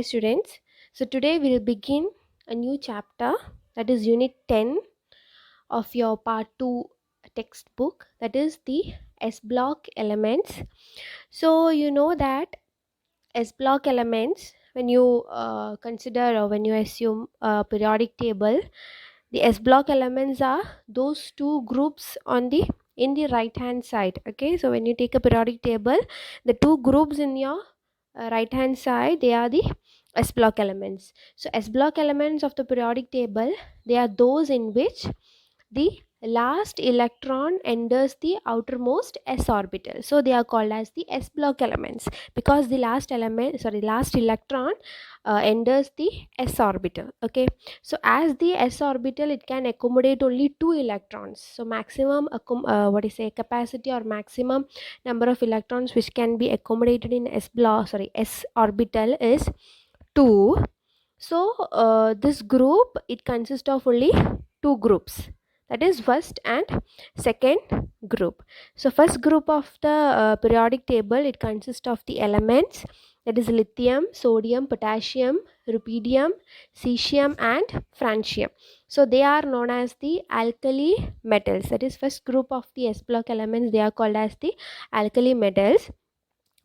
students. So today we'll begin a new chapter, that is unit 10 of your part 2 textbook, that is the S block elements. So you know that S block elements, when you consider or when you assume a periodic table, the S block elements are those two groups on the in the right hand side. Okay, so when you take a periodic table, the two groups in your right hand side, they are the S block elements. So S block elements of the periodic table, they are those in which the last electron enters the outermost s orbital, so they are called as the S block elements, because the last electron enters the s orbital. Okay, so as the s orbital, it can accommodate only two electrons, so maximum capacity or maximum number of electrons which can be accommodated in s orbital is 2. So this group, it consists of only two groups, that is first and second group. So first group of the periodic table, it consists of the elements, that is lithium, sodium, potassium, rubidium, cesium and francium. So they are known as the alkali metals, that is first group of the S block elements, they are called as the alkali metals,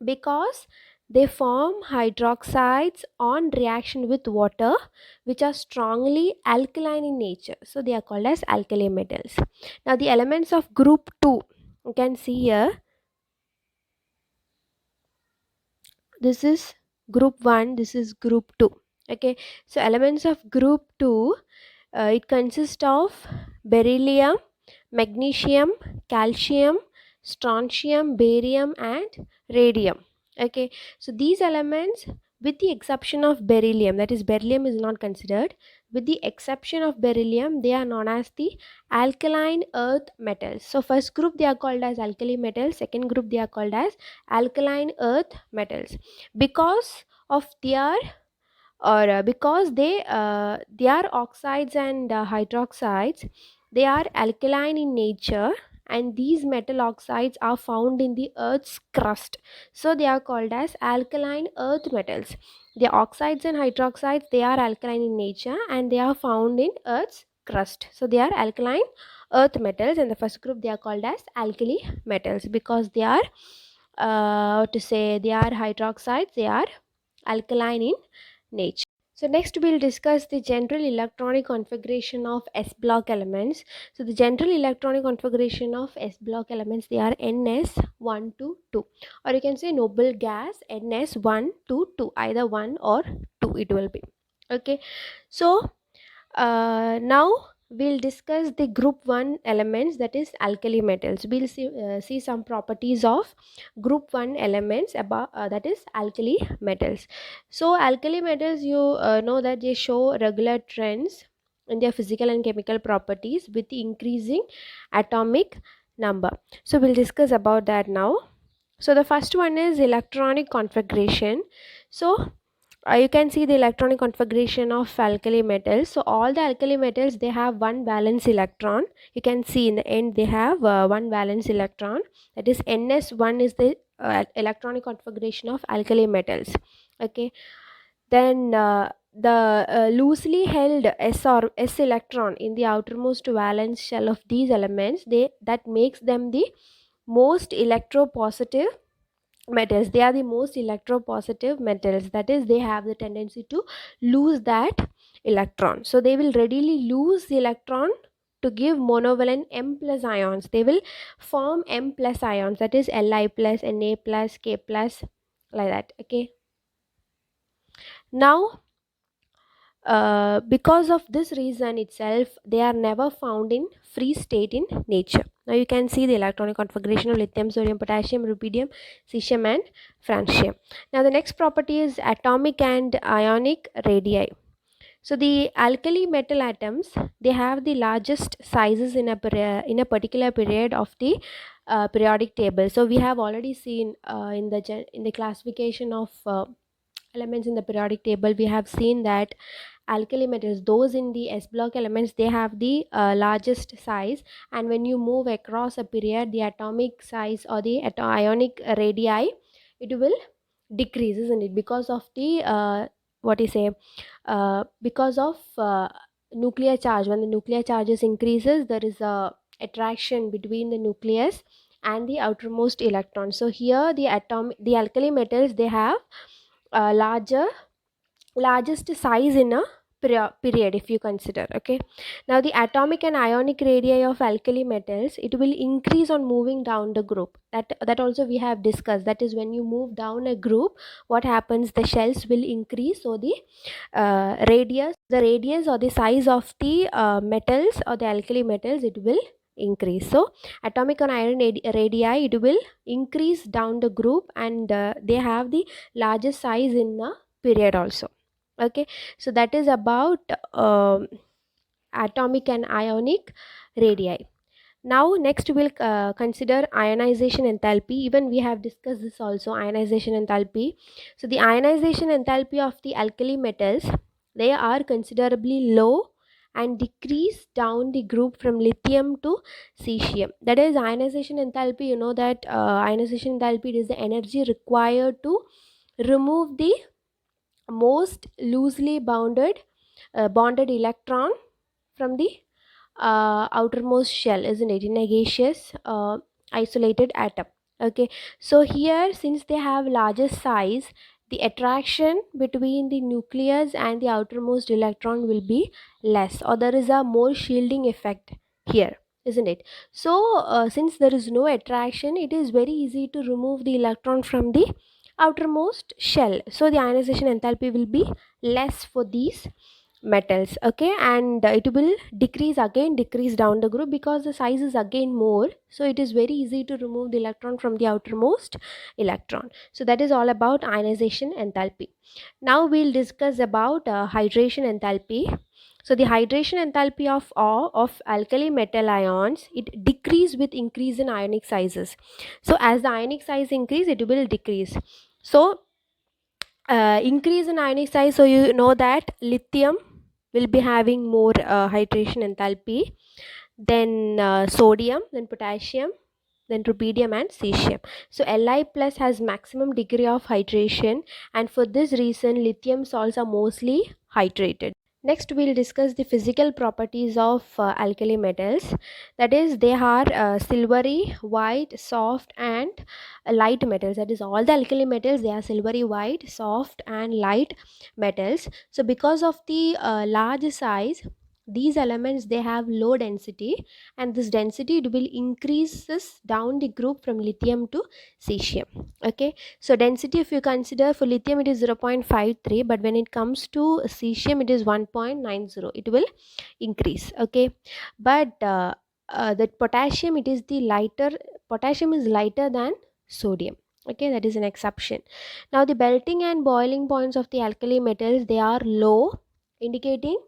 because they form hydroxides on reaction with water, which are strongly alkaline in nature, so they are called as alkali metals. Now the elements of group 2, you can see here, this is group 1, this is group 2. Okay, so elements of group 2, it consists of beryllium, magnesium, calcium, strontium, barium and radium. Okay, so these elements, with the exception of beryllium, that is beryllium is not considered, with the exception of beryllium, they are known as the alkaline earth metals. So first group, they are called as alkali metals, second group, they are called as alkaline earth metals, because of their because they are oxides and hydroxides, they are alkaline in nature, and these metal oxides are found in the earth's crust, so they are called as alkaline earth metals. The oxides and hydroxides, they are alkaline in nature and they are found in earth's crust, so they are alkaline earth metals. And the first group, they are called as alkali metals, because they are they are hydroxides, they are alkaline in nature. So next we'll discuss the general electronic configuration of S block elements. So the general electronic configuration of S block elements, they are NS1 to 2, or you can say noble gas NS1 to 2, either 1 or 2 it will be. Okay, so now we'll discuss the group 1 elements, that is alkali metals. We'll see some properties of group 1 elements about that is alkali metals. So alkali metals, you know that they show regular trends in their physical and chemical properties with the increasing atomic number. So we'll discuss about that now. So the first one is electronic configuration. So you can see the electronic configuration of alkali metals. So all the alkali metals, they have one valence electron. You can see in the end they have one valence electron, that is ns1 is the electronic configuration of alkali metals. Okay, then the loosely held s electron in the outermost valence shell of these elements, that makes them the most electropositive metals. They are the most electropositive metals, that is they have the tendency to lose that electron, so they will readily lose the electron to give monovalent M plus ions. They will form M plus ions, that is Li plus, Na plus, K plus, like that. Okay, now because of this reason itself, they are never found in free state in nature. Now you can see the electronic configuration of lithium, sodium, potassium, rubidium, cesium and francium. Now the next property is atomic and ionic radii. So the alkali metal atoms, they have the largest sizes in a particular period of the periodic table. So we have already seen in the classification of elements in the periodic table, we have seen that alkali metals, those in the S block elements, they have the largest size, and when you move across a period, the atomic size or the ionic radii, it will decrease, isn't it, because of the what you say, because of nuclear charge. When the nuclear charges increases, there is a attraction between the nucleus and the outermost electron. So here the alkali metals, they have largest size in a period, if you consider. Okay, now the atomic and ionic radii of alkali metals, it will increase on moving down the group. That also we have discussed. That is, when you move down a group, what happens, the shells will increase. So the radius or the size of the metals or the alkali metals, it will increase. So atomic and iron radii, it will increase down the group, and they have the largest size in a period also. Okay, so that is about atomic and ionic radii. Now next we'll consider ionization enthalpy. Even we have discussed this also, ionization enthalpy. So the ionization enthalpy of the alkali metals, they are considerably low and decrease down the group from lithium to cesium. That is ionization enthalpy. You know that ionization enthalpy is the energy required to remove the most loosely bonded electron from the outermost shell, isn't it, in a gaseous isolated atom. Okay, so here, since they have larger size, the attraction between the nucleus and the outermost electron will be less, or there is a more shielding effect here, isn't it? So since there is no attraction, it is very easy to remove the electron from the outermost shell. So the ionization enthalpy will be less for these metals. Okay, and it will decrease down the group, because the size is again more. So it is very easy to remove the electron from the outermost electron. So that is all about ionization enthalpy. Now we'll discuss about hydration enthalpy. So the hydration enthalpy of alkali metal ions, it decrease with increase in ionic sizes. So as the ionic size increase, it will decrease. So increase in ionic size, so you know that lithium will be having more hydration enthalpy, then sodium, then potassium, then rubidium and cesium. So Li plus has maximum degree of hydration, and for this reason lithium salts are mostly hydrated. Next we'll discuss the physical properties of alkali metals. That is, they are silvery, white, soft and light metals. That is, all the alkali metals, they are silvery, white, soft and light metals. So because of the large size, these elements, they have low density, and this density, it will increases down the group from lithium to cesium. Okay, so density, if you consider, for lithium it is 0.53, but when it comes to cesium it is 1.90. It will increase. Okay, but that potassium, it is the lighter, potassium is lighter than sodium. Okay, that is an exception. Now the melting and boiling points of the alkali metals, they are low, indicating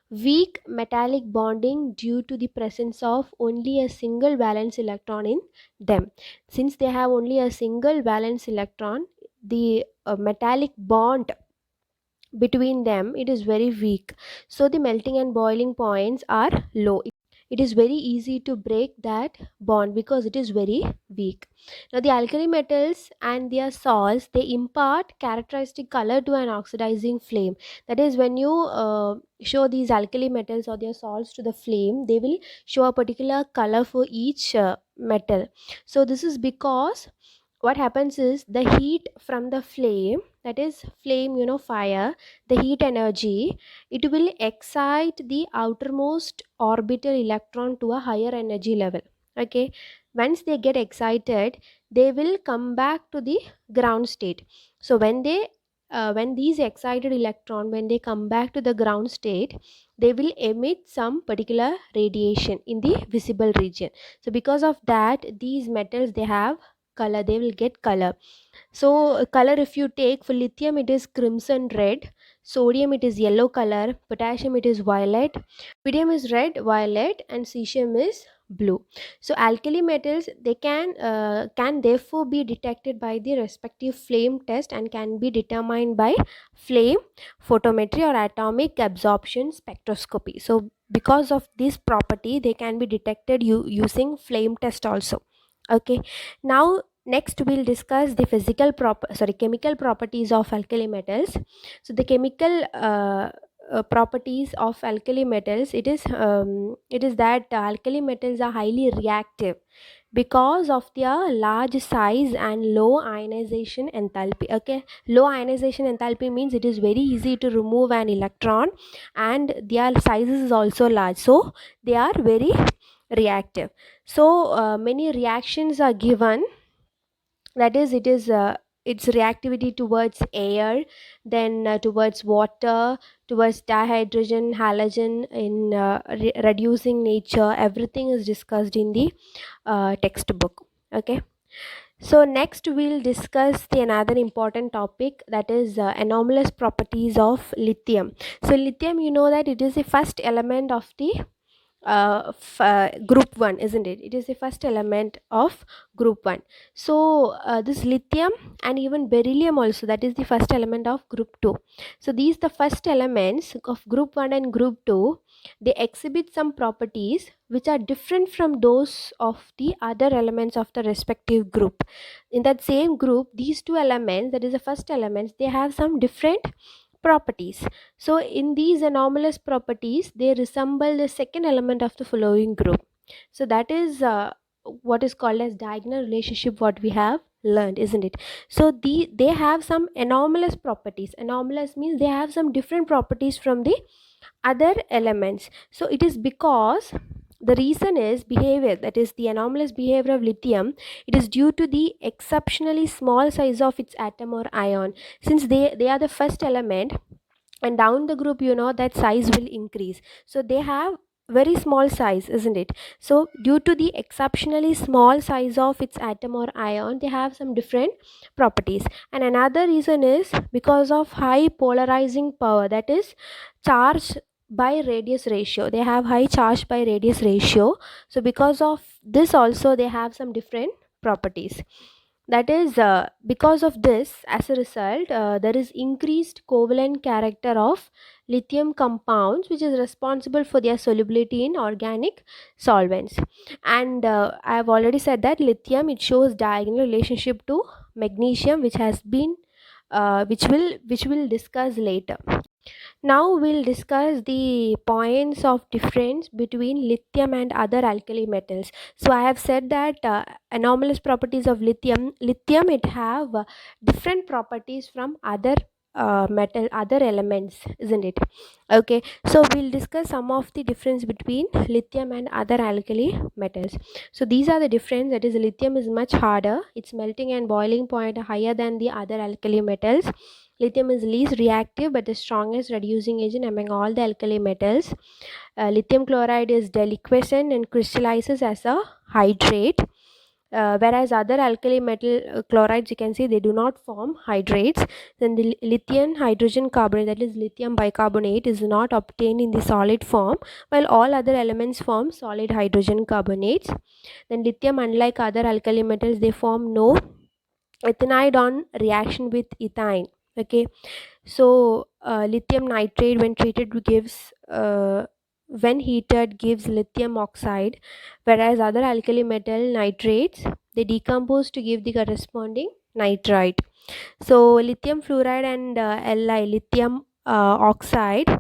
weak metallic bonding due to the presence of only a single valence electron in them. Since they have only a single valence electron, the metallic bond between them, it is very weak. So the melting and boiling points are low. It is very easy to break that bond because it is very weak. Now the alkali metals and their salts, they impart characteristic color to an oxidizing flame. That is, when you show these alkali metals or their salts to the flame, they will show a particular color for each metal. So this is because what happens is, the heat from the flame, that is flame, you know, fire, the heat energy, it will excite the outermost orbital electron to a higher energy level. Okay, once they get excited, they will come back to the ground state. So when these excited electron, when they come back to the ground state, they will emit some particular radiation in the visible region. So because of that, these metals, they have color, they will get color. So color, if you take, for lithium it is crimson red, sodium it is yellow color, potassium it is violet, rubidium is red, violet, and cesium is blue. So alkali metals, they can therefore be detected by the respective flame test and can be determined by flame photometry or atomic absorption spectroscopy. So because of this property, they can be detected using flame test also. Okay, now Next, we'll discuss the chemical properties of alkali metals. So the chemical properties of alkali metals, it is that alkali metals are highly reactive because of their large size and low ionization enthalpy. Okay, low ionization enthalpy means it is very easy to remove an electron, and their sizes is also large, so they are very reactive. So many reactions are given, that is, it is its reactivity towards air, then towards water, towards dihydrogen, halogen, in reducing nature. Everything is discussed in the textbook. Okay, so next we'll discuss the another important topic, that is anomalous properties of lithium. So lithium, you know that it is the first element of the group 1, isn't it? It is the first element of group 1. So this lithium and even beryllium also, that is the first element of group 2. So these the first elements of group 1 and group 2, they exhibit some properties which are different from those of the other elements of the respective group. In that same group, these two elements, that is the first elements, they have some different properties. So in these anomalous properties, they resemble the second element of the following group. So that is what is called as diagonal relationship, what we have learned, isn't it? So they have some anomalous properties. Anomalous means they have some different properties from the other elements. So it is because the reason is behavior, that is the anomalous behavior of lithium. It is due to the exceptionally small size of its atom or ion. Since they are the first element, and down the group, you know that size will increase, so they have very small size, isn't it? So due to the exceptionally small size of its atom or ion, they have some different properties. And another reason is because of high polarizing power, that is charge by radius ratio. They have high charge by radius ratio, so because of this also they have some different properties. That is because of this, as a result, there is increased covalent character of lithium compounds, which is responsible for their solubility in organic solvents. And I have already said that lithium, it shows diagonal relationship to magnesium, which has been which will discuss later. Now we'll discuss the points of difference between lithium and other alkali metals. So I have said that anomalous properties of lithium. Lithium, it have different properties from other other elements, isn't it? Okay, so we'll discuss some of the difference between lithium and other alkali metals. So these are the difference. That is, lithium is much harder. Its melting and boiling point are higher than the other alkali metals. Lithium is least reactive but the strongest reducing agent among all the alkali metals. Lithium chloride is deliquescent and crystallizes as a hydrate. Whereas other alkali metal chlorides, you can see they do not form hydrates. Then the lithium hydrogen carbonate, that is lithium bicarbonate, is not obtained in the solid form, while all other elements form solid hydrogen carbonates. Then lithium, unlike other alkali metals, they form no ethanide on reaction with ethine. Okay, so lithium nitrate, when treated, gives when heated, gives lithium oxide, whereas other alkali metal nitrates, they decompose to give the corresponding nitrite. So lithium fluoride and lithium oxide,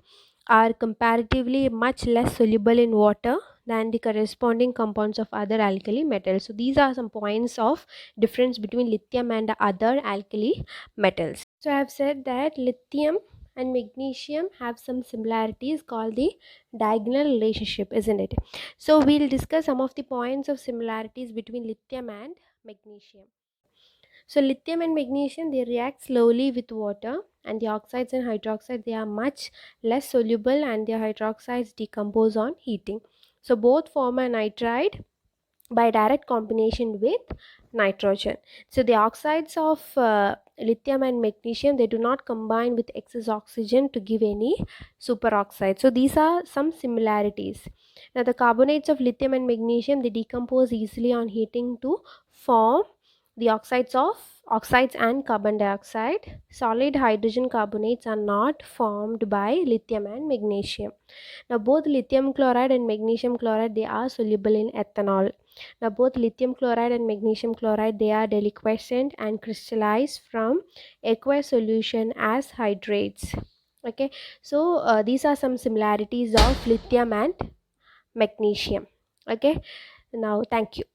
are comparatively much less soluble in water than the corresponding compounds of other alkali metals. So these are some points of difference between lithium and other alkali metals. So I have said that lithium and magnesium have some similarities called the diagonal relationship, isn't it? So we'll discuss some of the points of similarities between lithium and magnesium. So lithium and magnesium, they react slowly with water, and the oxides and hydroxides, they are much less soluble, and the hydroxides decompose on heating. So both form a nitride by direct combination with nitrogen. So the oxides of lithium and magnesium, they do not combine with excess oxygen to give any superoxide. So these are some similarities. Now the carbonates of lithium and magnesium, they decompose easily on heating to form the oxides and carbon dioxide. Solid hydrogen carbonates are not formed by lithium and magnesium. Now both lithium chloride and magnesium chloride, they are soluble in ethanol. Now both lithium chloride and magnesium chloride, they are deliquescent and crystallize from aqueous solution as hydrates. Okay, so these are some similarities of lithium and magnesium. Okay, now thank you.